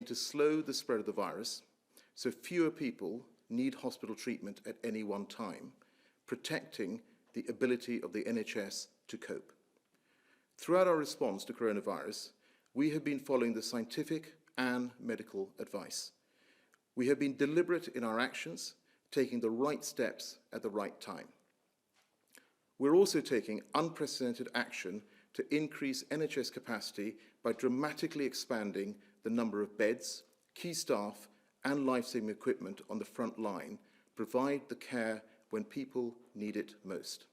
to slow the spread of the virus so fewer people need hospital treatment at any one time, protecting the ability of the NHS to cope. Throughout our response to coronavirus, we have been following the scientific and medical advice. We have been deliberate in our actions, taking the right steps at the right time. We're also taking unprecedented action to increase NHS capacity by dramatically expanding the number of beds, key staff, and life-saving equipment on the front line, provide the care when people need it most.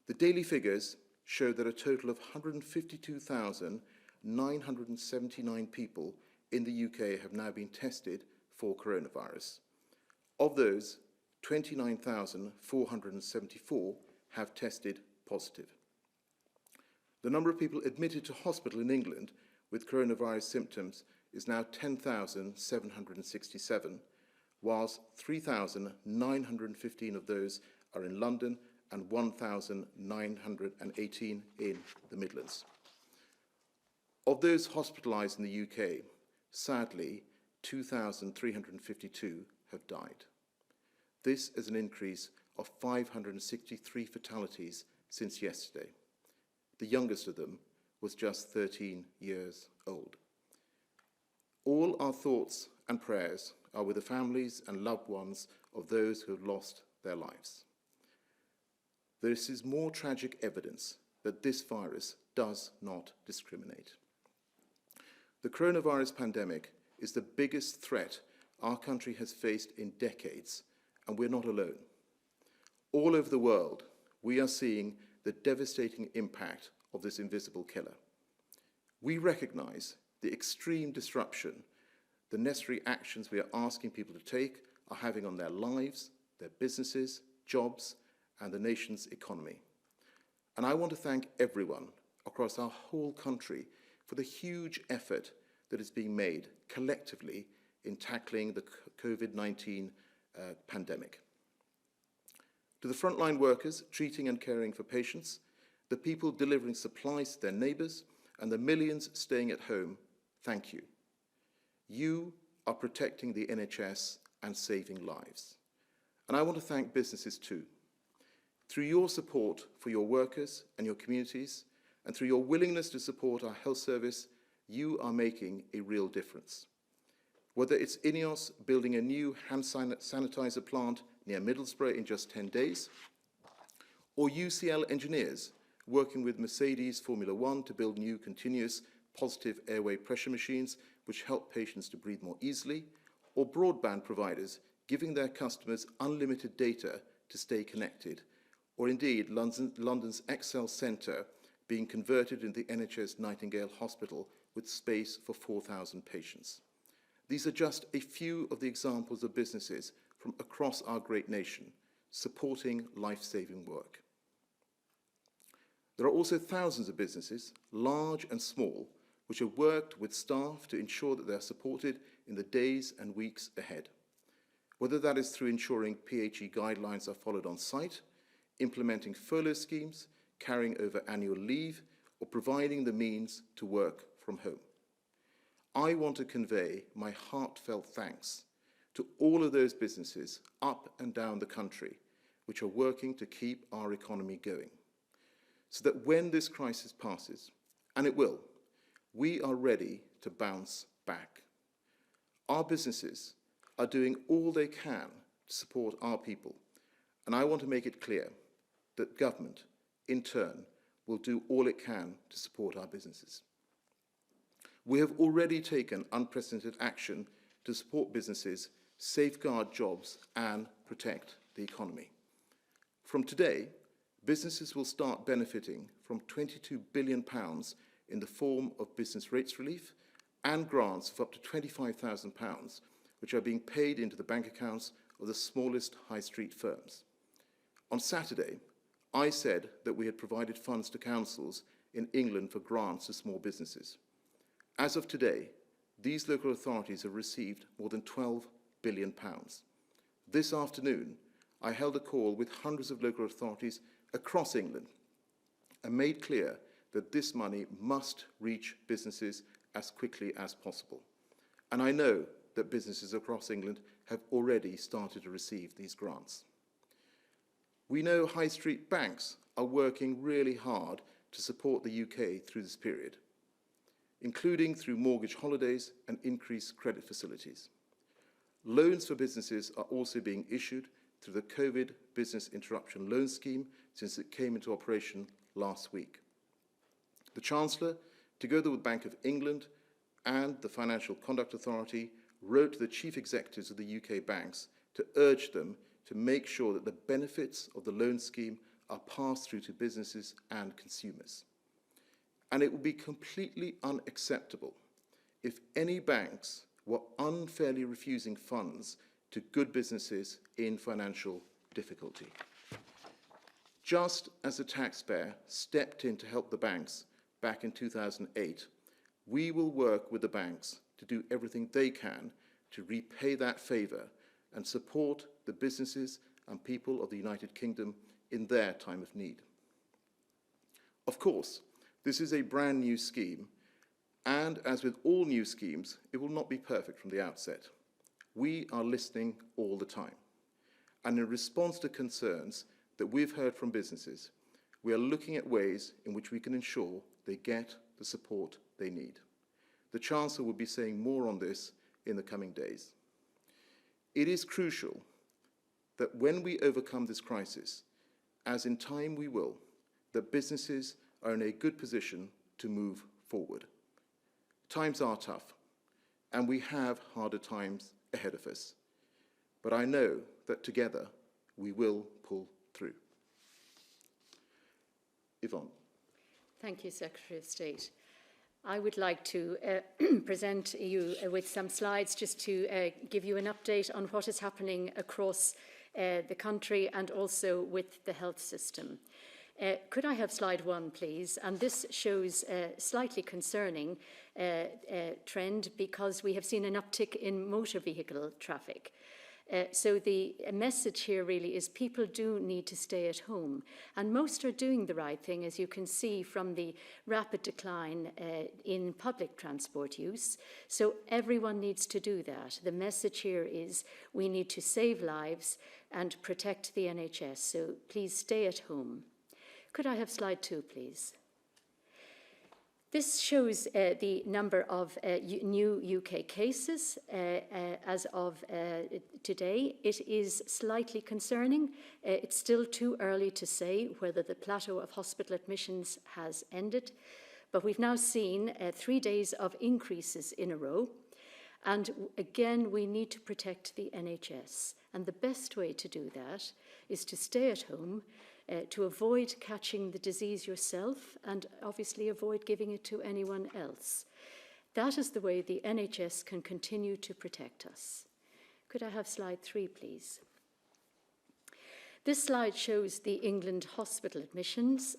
The daily figures show that a total of 152,979 people in the UK have now been tested for coronavirus. Of those, 29,474 have tested positive. The number of people admitted to hospital in England with coronavirus symptoms is now 10,767, whilst 3,915 of those are in London and 1,918 in the Midlands. Of those hospitalised in the UK, sadly, 2,352 have died. This is an increase of 563 fatalities since yesterday. The youngest of them was just 13 years old. All our thoughts and prayers are with the families and loved ones of those who have lost their lives. This is more tragic evidence that this virus does not discriminate. The coronavirus pandemic is the biggest threat our country has faced in decades, and we're not alone. All over the world, we are seeing the devastating impact of this invisible killer. We recognize the extreme disruption the necessary actions we are asking people to take are having on their lives, their businesses, jobs, and the nation's economy. And I want to thank everyone across our whole country for the huge effort that is being made collectively in tackling the COVID-19 pandemic. To the frontline workers treating and caring for patients, the people delivering supplies to their neighbours, and the millions staying at home, thank you. You are protecting the NHS and saving lives. And I want to thank businesses too. Through your support for your workers and your communities, and through your willingness to support our health service, you are making a real difference. Whether it's INEOS building a new hand sanitizer plant near Middlesbrough in just 10 days, or UCL engineers working with Mercedes Formula One to build new continuous positive airway pressure machines which help patients to breathe more easily, or broadband providers giving their customers unlimited data to stay connected, or indeed London's Excel Centre being converted into the NHS Nightingale Hospital with space for 4,000 patients. These are just a few of the examples of businesses from across our great nation supporting life-saving work. There are also thousands of businesses, large and small, which have worked with staff to ensure that they are supported in the days and weeks ahead. Whether that is through ensuring PHE guidelines are followed on site, implementing furlough schemes, carrying over annual leave, or providing the means to work from home. I want to convey my heartfelt thanks to all of those businesses up and down the country which are working to keep our economy going, so that when this crisis passes, and it will, we are ready to bounce back. Our businesses are doing all they can to support our people, and I want to make it clear that government, in turn, will do all it can to support our businesses. We have already taken unprecedented action to support businesses, safeguard jobs, and protect the economy. From today, businesses will start benefiting from £22 billion in the form of business rates relief and grants of up to £25,000, which are being paid into the bank accounts of the smallest high street firms. On Saturday, I said that we had provided funds to councils in England for grants to small businesses. As of today, these local authorities have received more than £12 billion. This afternoon, I held a call with hundreds of local authorities across England and made clear that this money must reach businesses as quickly as possible. And I know that businesses across England have already started to receive these grants. We know high street banks are working really hard to support the UK through this period, including through mortgage holidays and increased credit facilities. Loans for businesses are also being issued through the COVID Business Interruption Loan Scheme since it came into operation last week. The Chancellor, together with Bank of England and the Financial Conduct Authority, wrote to the chief executives of the UK banks to urge them to make sure that the benefits of the loan scheme are passed through to businesses and consumers. And it would be completely unacceptable if any banks were unfairly refusing funds to good businesses in financial difficulty. Just as the taxpayer stepped in to help the banks back in 2008, we will work with the banks to do everything they can to repay that favour and support the businesses and people of the United Kingdom in their time of need. Of course, this is a brand new scheme, and as with all new schemes, it will not be perfect from the outset. We are listening all the time. And in response to concerns that we've heard from businesses, we are looking at ways in which we can ensure they get the support they need. The Chancellor will be saying more on this in the coming days. It is crucial that when we overcome this crisis, as in time we will, that businesses are in a good position to move forward. Times are tough, and we have harder times ahead of us. But I know that together we will pull through. Yvonne. Thank you, Secretary of State. I would like to present you with some slides just to give you an update on what is happening across the country and also with the health system. Could I have slide 1, please? And this shows a slightly concerning trend because we have seen an uptick in motor vehicle traffic. So the message here really is people do need to stay at home, and most are doing the right thing, as you can see from the rapid decline in public transport use. So everyone needs to do that. The message here is we need to save lives and protect the NHS, so please stay at home. Could I have slide 2, please? This shows the number of new UK cases as of today. It is slightly concerning. It's still too early to say whether the plateau of hospital admissions has ended, but we've now seen 3 days of increases in a row. And again, we need to protect the NHS. And the best way to do that is to stay at home, to avoid catching the disease yourself and obviously avoid giving it to anyone else. That is the way the NHS can continue to protect us. Could I have slide 3, please? This slide shows the England hospital admissions.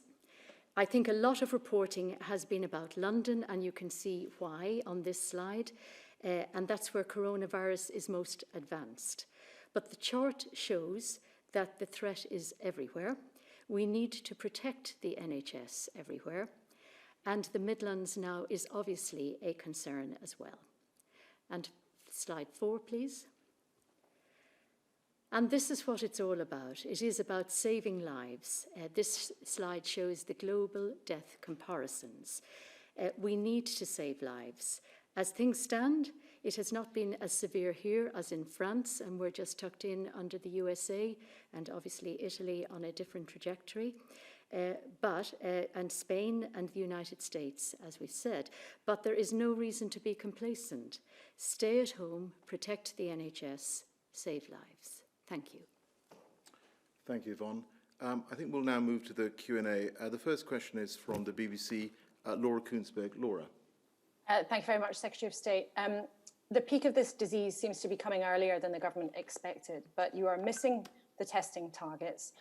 I think a lot of reporting has been about London, and you can see why on this slide, and that's where coronavirus is most advanced. But the chart shows that the threat is everywhere. We need to protect the NHS everywhere, and the Midlands now is obviously a concern as well. And slide 4, please. And this is what it's all about. It is about saving lives. This slide shows the global death comparisons. We need to save lives. As things stand, it has not been as severe here as in France, and we're just tucked in under the USA and obviously Italy on a different trajectory, and Spain and the United States, as we've said. But there is no reason to be complacent. Stay at home, protect the NHS, save lives. Thank you. Thank you, Yvonne. I think we'll now move to the Q&A. The first question is from the BBC, Laura Koonsberg. Laura. Thank you very much, Secretary of State. The peak of this disease seems to be coming earlier than the government expected, but you are missing the testing targets.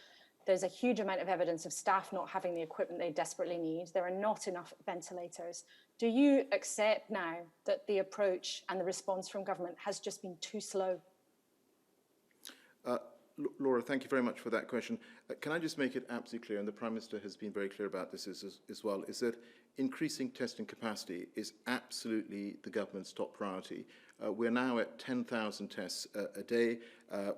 There's a huge amount of evidence of staff not having the equipment they desperately need. There are not enough ventilators. Do you accept now that the approach and the response from government has just been too slow? Laura, thank you very much for that question. Can I just make it absolutely clear, and the Prime Minister has been very clear about this as well, is that increasing testing capacity is absolutely the government's top priority. We're now at 10,000 tests a day.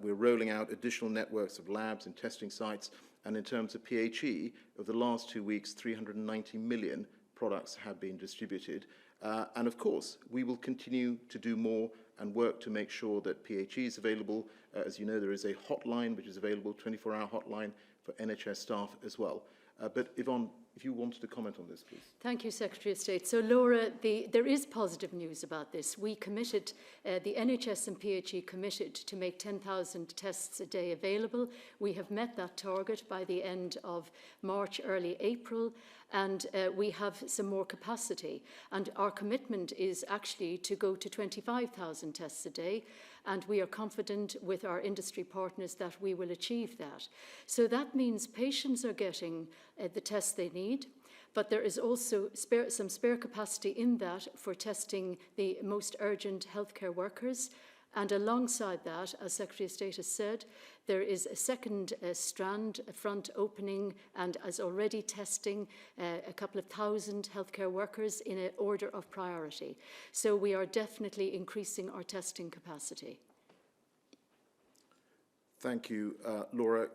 We're rolling out additional networks of labs and testing sites. And in terms of PHE, over the last 2 weeks, 390 million products have been distributed. And of course, we will continue to do more and work to make sure that PHE is available. As you know, there is a hotline which is available, 24-hour hotline for NHS staff as well. But Yvonne, if you wanted to comment on this, please. Thank you, Secretary of State. So, Laura, there is positive news about this. We committed, the NHS and PHE committed to make 10,000 tests a day available. We have met that target by the end of March, early April, and we have some more capacity. And our commitment is actually to go to 25,000 tests a day, and we are confident with our industry partners that we will achieve that. So that means patients are getting the tests they need, but there is also some spare capacity in that for testing the most urgent healthcare workers. And alongside that, as Secretary of State has said, there is a second strand, a front opening, and as already testing a couple of thousand healthcare workers in an order of priority. So we are definitely increasing our testing capacity. Thank you, Laura.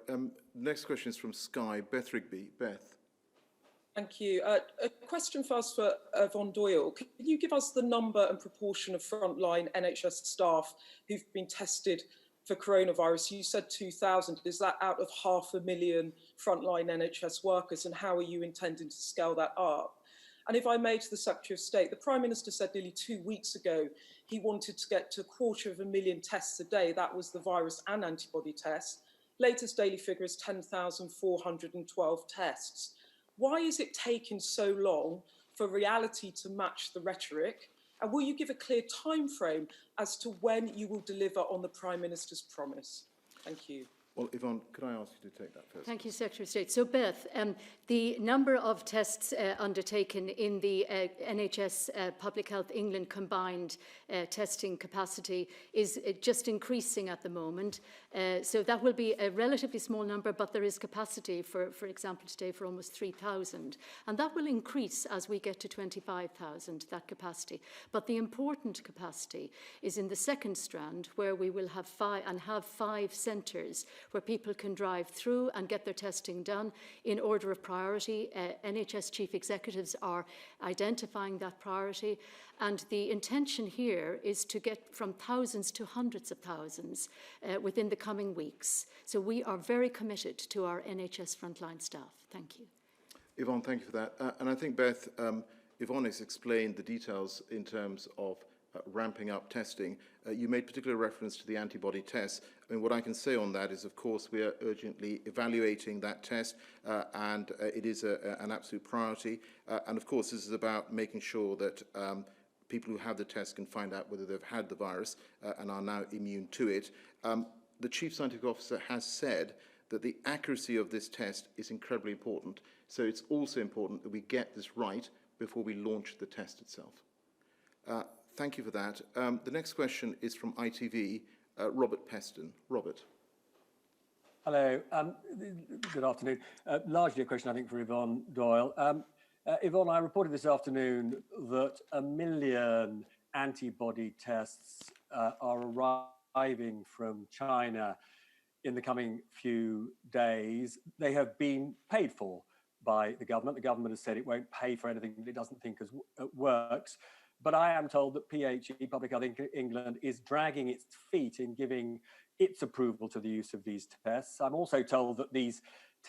Next question is from Sky, Beth Rigby. Beth. Thank you. A question first for Yvonne Doyle. Can you give us the number and proportion of frontline NHS staff who've been tested for coronavirus? You said 2,000. Is that out of 500,000 frontline NHS workers? And how are you intending to scale that up? And if I may, to the Secretary of State, the Prime Minister said nearly 2 weeks ago he wanted to get to 250,000 tests a day. That was the virus and antibody tests. Latest daily figure is 10,412 tests. Why is it taking so long for reality to match the rhetoric? And will you give a clear time frame as to when you will deliver on the Prime Minister's promise? Thank you. Well, Yvonne, could I ask you to take that first? Thank you, Secretary of State. So, Beth, the number of tests undertaken in the NHS Public Health England combined testing capacity is just increasing at the moment. So that will be a relatively small number, but there is capacity, for example, today for almost 3,000. And that will increase as we get to 25,000, that capacity. But the important capacity is in the second strand, where we will have five centres where people can drive through and get their testing done in order of priority. NHS chief executives are identifying that priority, and the intention here is to get from thousands to hundreds of thousands within the coming weeks. So we are very committed to our NHS frontline staff. Thank you. Yvonne, thank you for that. And I think, Beth, Yvonne has explained the details in terms of ramping up testing. You made particular reference to the antibody tests. I mean, what I can say on that is, of course, we are urgently evaluating that test, and it is an absolute priority. And of course, this is about making sure that people who have the test can find out whether they've had the virus and are now immune to it. The Chief Scientific Officer has said that the accuracy of this test is incredibly important. So it's also important that we get this right before we launch the test itself. Thank you for that. The next question is from ITV, Robert Peston. Robert. Hello. Good afternoon. Largely a question, I think, for Yvonne Doyle. Yvonne, I reported this afternoon that 1 million antibody tests are arriving from China in the coming few days. They have been paid for by the government. The government has said it won't pay for anything that it doesn't think works. But I am told that PHE, Public Health England, is dragging its feet in giving its approval to the use of these tests. I'm also told that these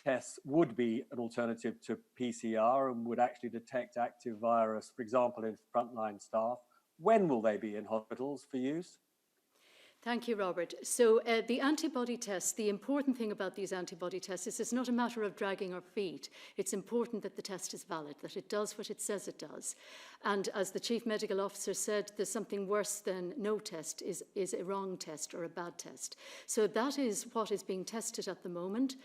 tests would be an alternative to PCR and would actually detect active virus, for example, in frontline staff. When will they be in hospitals for use? Thank you, Robert. So the antibody tests, the important thing about these antibody tests is it's not a matter of dragging our feet. It's important that the test is valid, that it does what it says it does. And as the Chief Medical Officer said, there's something worse than no test is a wrong test or a bad test. So that is what is being tested at the moment.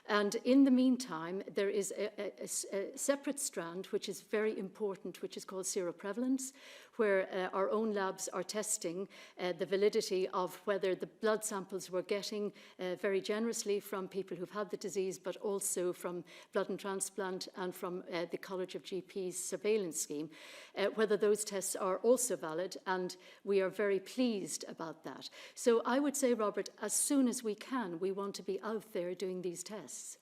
And in the meantime, there is a separate strand, which is very important, which is called seroprevalence, where our own labs are testing the validity of whether the blood samples we're getting very generously from people who've had the disease, but also from blood and transplant and from the College of GPs surveillance scheme, whether those tests are also valid, and we are very pleased about that. So I would say, Robert, as soon as we can, we want to be out there doing these tests.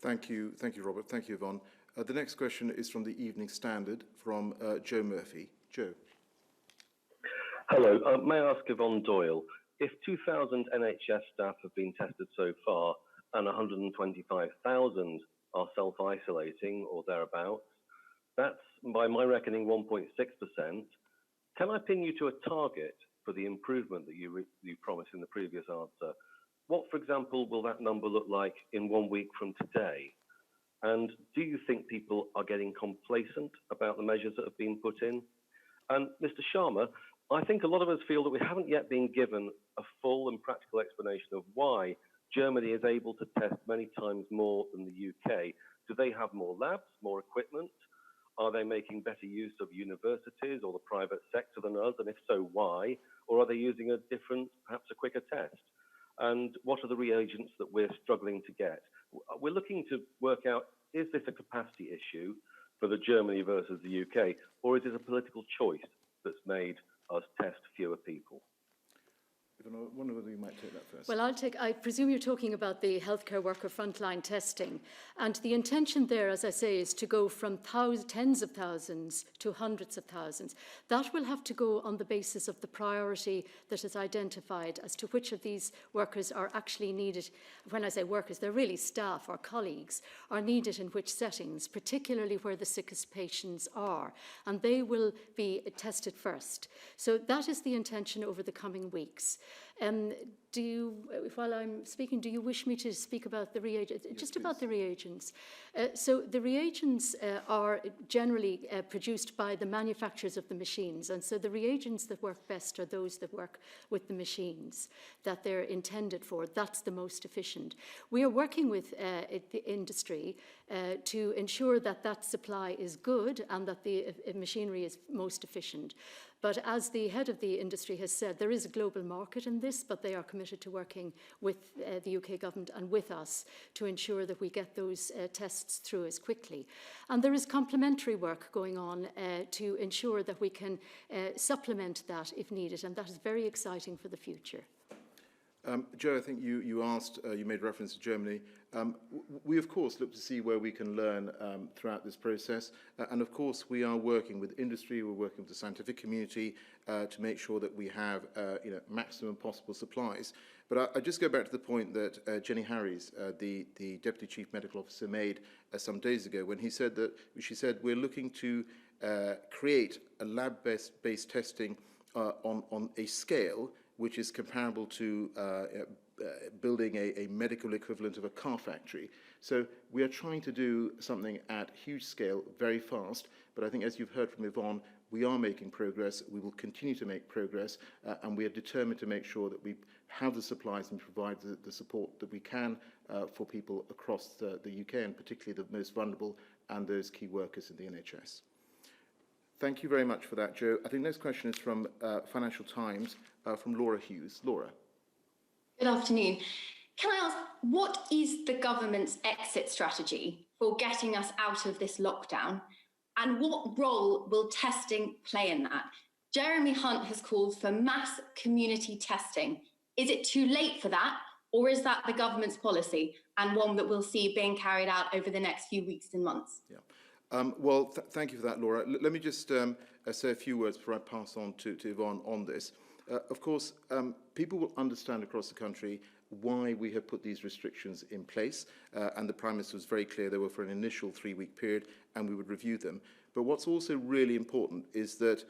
Thank you, Robert. Thank you, Yvonne. The next question is from the Evening Standard, from Joe Murphy. Joe. Hello. May I ask Yvonne Doyle, if 2,000 NHS staff have been tested so far and 125,000 are self-isolating or thereabouts, that's, by my reckoning, 1.6%. Can I pin you to a target for the improvement that you promised in the previous answer? What, for example, will that number look like in 1 week from today? And do you think people are getting complacent about the measures that have been put in? And Mr. Sharma, I think a lot of us feel that we haven't yet been given a full and practical explanation of why Germany is able to test many times more than the UK. Do they have more labs, more equipment? Are they making better use of universities or the private sector than us? And if so, why? Or are they using a different, perhaps a quicker test? And what are the reagents that we're struggling to get? We're looking to work out, is this a capacity issue for the Germany versus the UK, or is it a political choice that's made us test fewer people? I wonder whether you might take that first. Well, I presume you're talking about the healthcare worker frontline testing. And the intention there, as I say, is to go from tens of thousands to hundreds of thousands. That will have to go on the basis of the priority that is identified as to which of these workers are actually needed. When I say workers, they're really staff or colleagues, are needed in which settings, particularly where the sickest patients are. And they will be tested first. So that is the intention over the coming weeks. Do you, while I'm speaking, do you wish me to speak about the reagents? Yes, just please. about the reagents. So the reagents are generally produced by the manufacturers of the machines. And so the reagents that work best are those that work with the machines that they're intended for. That's the most efficient. We are working with the industry to ensure that that supply is good and that the machinery is most efficient. But as the head of the industry has said, there is a global market in this, but they are committed to working with the UK government and with us to ensure that we get those tests through as quickly. And there is complementary work going on to ensure that we can supplement that if needed, and that is very exciting for the future. Joe, I think you asked, you made reference to Germany. We, of course, look to see where we can learn throughout this process. And, of course, we are working with industry, we're working with the scientific community to make sure that we have maximum possible supplies. But I just go back to the point that Jenny Harries, the Deputy Chief Medical Officer, made some days ago when she said we're looking to create a lab-based testing on a scale which is comparable to building a medical equivalent of a car factory. So we are trying to do something at huge scale very fast, but I think as you've heard from Yvonne, we are making progress, we will continue to make progress, and we are determined to make sure that we have the supplies and provide the support that we can for people across the UK, and particularly the most vulnerable and those key workers in the NHS. Thank you very much for that, Joe. I think the next question is from Financial Times, from Laura Hughes. Laura. Good afternoon. Can I ask, what is the government's exit strategy for getting us out of this lockdown? And what role will testing play in that? Jeremy Hunt has called for mass community testing. Is it too late for that? Or is that the government's policy and one that we'll see being carried out over the next few weeks and months? Yeah. Thank you for that, Laura. Let me just say a few words before I pass on to Yvonne on this. Of course, people will understand across the country why we have put these restrictions in place, and the Prime Minister was very clear they were for an initial 3-week period and we would review them. But what's also really important is that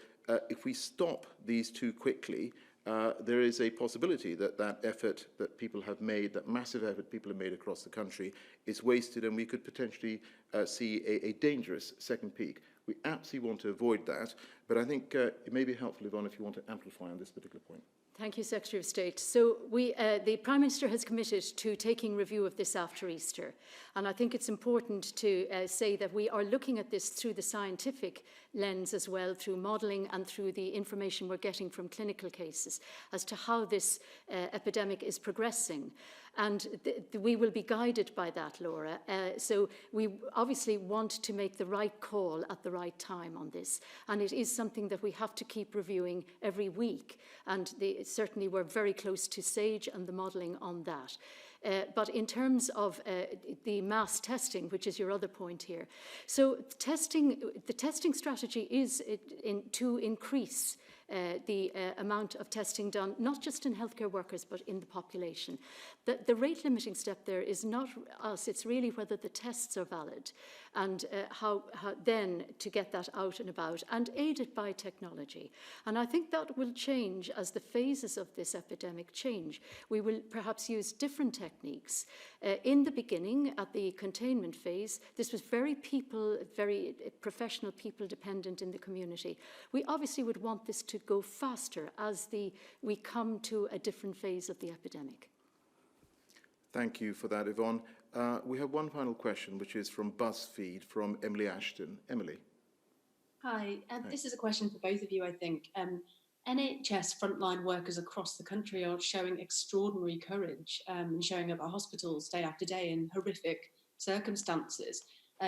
if we stop these too quickly, there is a possibility that that effort that people have made, that massive effort people have made across the country, is wasted, and we could potentially see a dangerous second peak. We absolutely want to avoid that, but I think it may be helpful, Yvonne, if you want to amplify on this particular point. Thank you, Secretary of State. So the Prime Minister has committed to taking review of this after Easter. And I think it's important to say that we are looking at this through the scientific lens as well, through modelling and through the information we're getting from clinical cases as to how this epidemic is progressing. And we will be guided by that, Laura. So we obviously want to make the right call at the right time on this. And it is something that we have to keep reviewing every week. And certainly we're very close to SAGE and the modelling on that. But in terms of the mass testing, which is your other point here, so the testing strategy is to increase the amount of testing done, not just in healthcare workers, but in the population. The rate limiting step there is not us, it's really whether the tests are valid and how then to get that out and about and aided by technology. And I think that will change as the phases of this epidemic change. We will perhaps use different techniques. In the beginning, at the containment phase, this was very professional people dependent in the community. We obviously would want this to go faster as we come to a different phase of the epidemic. Thank you for that, Yvonne. We have one final question, which is from BuzzFeed, from Emily Ashton. Emily. Hi, this is a question for both of you, I think. NHS frontline workers across the country are showing extraordinary courage and showing up at hospitals day after day in horrific circumstances.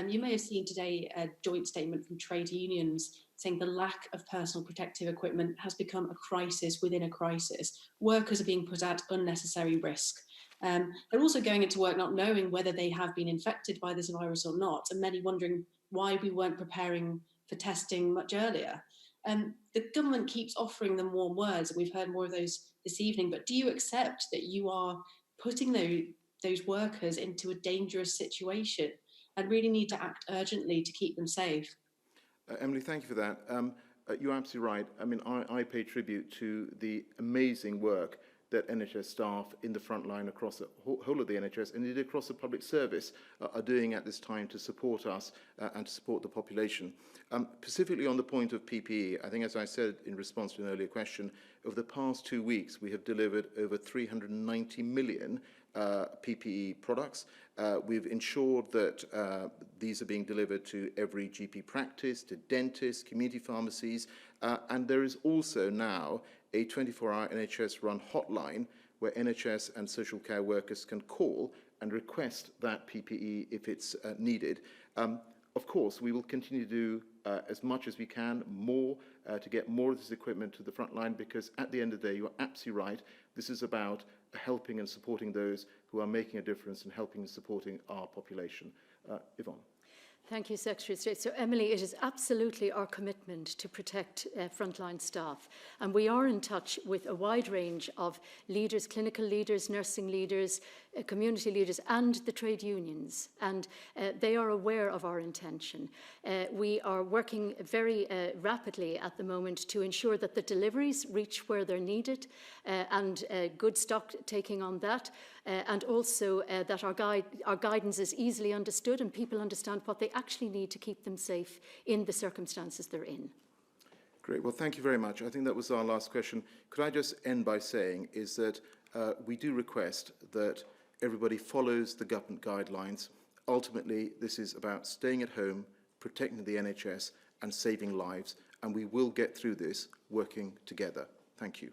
You may have seen today a joint statement from trade unions saying the lack of personal protective equipment has become a crisis within a crisis. Workers are being put at unnecessary risk. They're also going into work not knowing whether they have been infected by this virus or not, and many wondering why we weren't preparing for testing much earlier. The government keeps offering them warm words, and we've heard more of those this evening, but do you accept that you are putting those workers into a dangerous situation and really need to act urgently to keep them safe? Emily, thank you for that. You're absolutely right. I mean, I pay tribute to the amazing work that NHS staff in the front line across the whole of the NHS and indeed across the public service are doing at this time to support us and to support the population. Specifically on the point of PPE, I think as I said in response to an earlier question, over the past 2 weeks we have delivered over 390 million PPE products. We've ensured that these are being delivered to every GP practice, to dentists, community pharmacies, and there is also now a 24-hour NHS-run hotline where NHS and social care workers can call and request that PPE if it's needed. Of course, we will continue to do as much as we can, more, to get more of this equipment to the front line, because at the end of the day, you're absolutely right, this is about helping and supporting those who are making a difference and helping and supporting our population. Yvonne. Thank you, Secretary of State. So, Emily, it is absolutely our commitment to protect frontline staff. And we are in touch with a wide range of leaders, clinical leaders, nursing leaders, community leaders, and the trade unions. And they are aware of our intention. We are working very rapidly at the moment to ensure that the deliveries reach where they're needed and good stock taking on that. And also that our guidance is easily understood and people understand what they actually need to keep them safe in the circumstances they're in. Great. Well, thank you very much. I think that was our last question. Could I just end by saying is that we do request that everybody follows the government guidelines. Ultimately, this is about staying at home, protecting the NHS and saving lives, and we will get through this working together. Thank you.